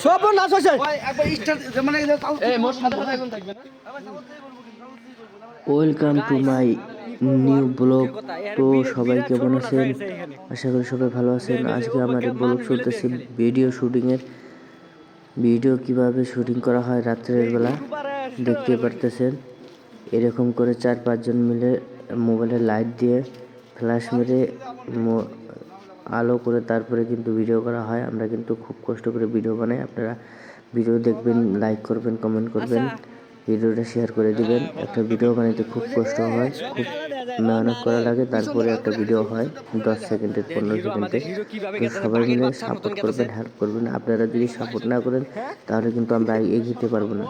সব নাচ হচ্ছে welcome to my new blog. তো সবাই কেমন আছেন? আশা করি সবাই ভালো আছেন। আজকে আমার ব্লগ চলতেছে ভিডিও শুটিংয়ের। ভিডিও কিভাবে শুটিং করা হয় রাত্রের বেলা দেখতে পারতেছেন। এরকম করে 4-5 জন মিলে মোবাইলের লাইট দিয়ে ফ্ল্যাশ মেরে আলো করে তারপরে কিন্তু ভিডিও করা হয়। আমরা কিন্তু খুব কষ্ট করে ভিডিও বানাই। আপনারা ভিডিও দেখবেন, লাইক করবেন, কমেন্ট করবেন, ভিডিওটা শেয়ার করে দিবেন। একটা ভিডিও বানাইতে খুব কষ্ট হয়, খুব মেহনত করা লাগে, তারপরে একটা ভিডিও হয় 10 সেকেন্ডের 15 সেকেন্ডের। তো সবাই মিলে সাপোর্ট করবেন, হেল্প করবেন। আপনারা যদি সাপোর্ট না করেন তাহলে কিন্তু আমরা এগিয়ে পারবো না।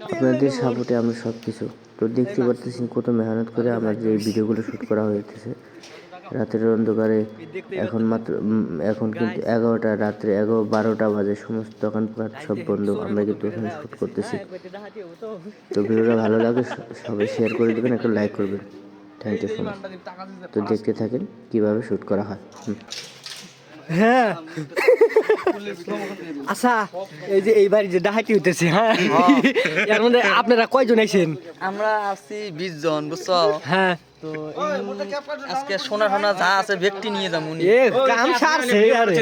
আপনাদের সাপোর্টে আমরা সব কিছু। তো দেখতে পারতেছেন কত মেহনত করে আমাদের এই ভিডিওগুলো শ্যুট করা হয়েছে রাতের অন্ধকারে। এখন কিন্তু 11টা, রাত্রে 11-12টা বাজে, সমস্ত দোকানপাট সব বন্ধ। আমরা কিন্তু এখানে শ্যুট করতেছি। তো ভিডিওটা ভালো লাগে সবাই শেয়ার করে দেবেন, একটা লাইক করবেন। Thank you so much. তো দেখতে থাকেন কিভাবে শ্যুট করা হয়। হ্যাঁ আচ্ছা, এই যে এইবার যে ডাহাতি হইতেছে, হ্যাঁ এর মধ্যে আপনারা কয়জন আইছেন? আমরা আছি 20 জন, বুঝছো? হ্যাঁ, তো আজকে সোনা যা আছে ব্যক্তি নিয়ে যাবো। এ কাম সারছে আরে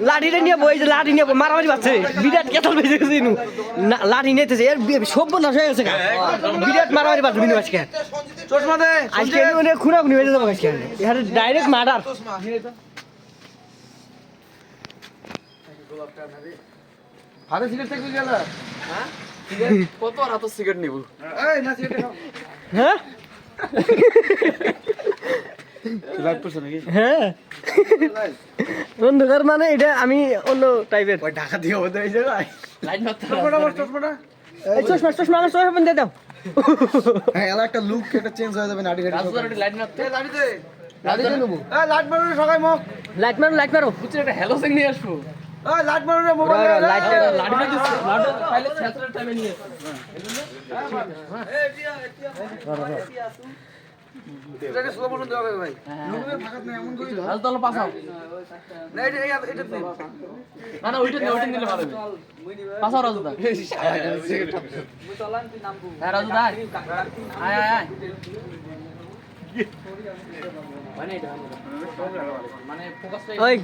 লাঠিটা নিয়ে বই, যে লাঠি নিয়ে মারামারি পাচ্ছে, বিরাট কেতল বেজে গেছে ইনু। লাঠি নিতেছে, এর সব নাশ হয়ে গেছে, বিরাট মারামারি পাচ্ছে বিনু আজকে। চশমা দে আজকে ইনু খুনাখুনি হয়ে যাবে আজকে, এর ডাইরেক্ট মার্ডার। হাতে সিগারেট থেকে গেল, হ্যাঁ কত আর এত সিগারেট নিব? এই না সিগারেট খাও। হ্যাঁ লাইট পড়ছ নাকি? হ্যাঁ অন্ধকার মানে এটা আমি অন্য টাইপের। ওই ঢাকা দিয়ে হবে এই জায়গায় লাইট মারতে হবে। চশমাটা এই চশমা আমার চশমা দিয়ে দাও। হ্যাঁ, এলা একটা লুক একটা চেঞ্জ হয়ে যাবে। নাড়ি নাড়ি লাইট মারতে, লাইট দে, লাইট নেব। এই লাইট মারো সবাই, মুখ লাইট মারো বুঝছ? একটা হ্যালো সিং নিয়ে আসবো। এই লাইট মারো রে, মোবাইল লাইট লাইট না দিছ, লাইট পাইলে সেন্সর টাইমে নিয়ে এটা স্লো মোশন দেওয়া হবে ভাই। লুকের ফাঁকাত না এমন করি হাল তল পাছাও না। এটা না না ওইটা নিলে ভালো হবে। পাছাও রাজু দা, মুই চলান তুই নামবো। হ্যাঁ রাজু দা, আয় আয় আয়। মানে ফোকাসটা ওই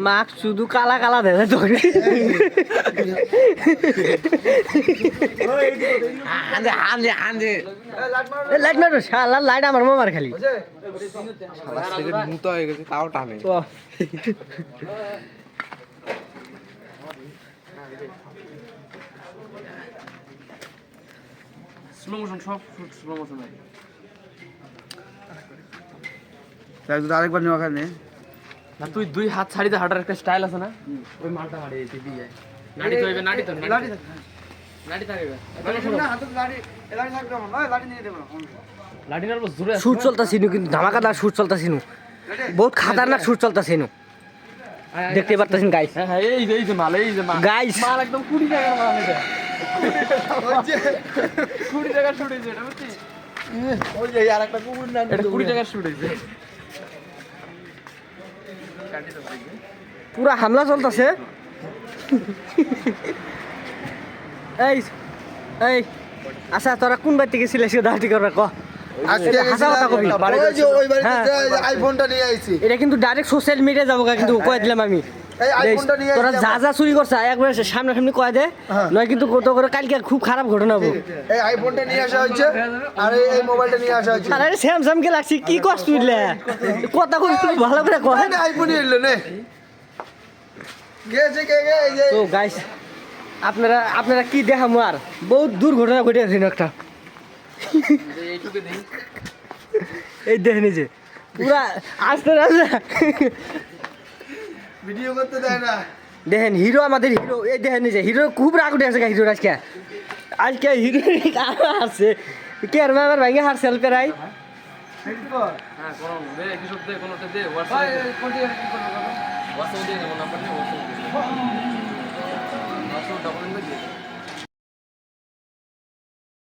মাক শুধু কালা কালা দেয় তো। আন্দে আন্দে আন্দে লাইট মারো, শালা লাইট আমার মামার খালি। শালা সিগারেট মুতা হয়ে গেছে, তাও টানে। স্লো মোশন, সব স্লো মোশন হয়। তাই যদি আরেকবার নেওয়া খানে না, তুই 2 হাত ছাড়িতে হাঁটার একটা স্টাইল আছে না, ওই মালটা হাঁড়ি এই দিয়ে নাড়ি তো হইবে, নাড়ি থাকবে, না হাতে লাড়ি থাকবে না, লাড়ি নিয়ে দেব না, লাড়ি নাড়বো জোরে। শুট চলতাছিনু, কিন্তু ধামাকাদার শুট চলতাছিনু, বহুত খাতারনাক শুট চলতাছিনু, দেখতে পারতাছেন গাইস। হ্যাঁ এই যে মাল, গাইস মাল একদম 20 টাকার মাল। এটা ওই যে 20 টাকার শুট হইছে, এটা বুঝছিস? ওই যে আর একটা কুকুর না, এটা 20 টাকার শুট হইছে। পুরা হামলা চলতেছে। এই এই আচ্ছা, তোরা কোন বাড়িতে গেছিলিস দাঁড়ি করে ক? আজকে হাসা কথা কবি। ওই যে ওই বাড়িতে আইফোনটা নিয়ে আইছি। এটা কিন্তু ডাইরেক্ট সোশ্যাল মিডিয়া যাবো, কিন্তু কয়ে দিলাম আমি। এই আইফোনটা নিয়ে তোরা আইছি। যা যা চুরি করছে একবার সামনাসামনি কয়ে দে, নয় কিন্তু কত করে কালকে খুব খারাপ ঘটনা হবো। এই আইফোনটা নিয়ে আসা হচ্ছে আর এই মোবাইলটা নিয়ে আসা হচ্ছে। আরে স্যামসাং কে লাগছি, কি কষ্ট হইলে কথা কই তুই ভালো করে কয়। না আইফোনই এলো নে গেছে কে এই যে। তো গাইস, আপনারা কি দেখামু, আর বহুত দুর্ঘটনা ঘটে আছে একটা। এইটুকু দেই, এই দেখেন যে পুরা আস্তে আস্তে ভিডিও করতে দেয় না। দেখেন হিরো, আমাদের হিরো, এই দেখেন যে হিরো খুব রাগ উঠে আছে হিরোর আজকে হিরো আছে কে আর আমার ভাইকে হার সেল পেরাই। হ্যাঁ কোন দে কিছু দে, কোনটা দে, হোয়াটসঅ্যাপ কোনটা কি করব, হোয়াটসঅ্যাপ দে, নাম্বার দে, হোয়াটসঅ্যাপ ডকুমেন্ট দে।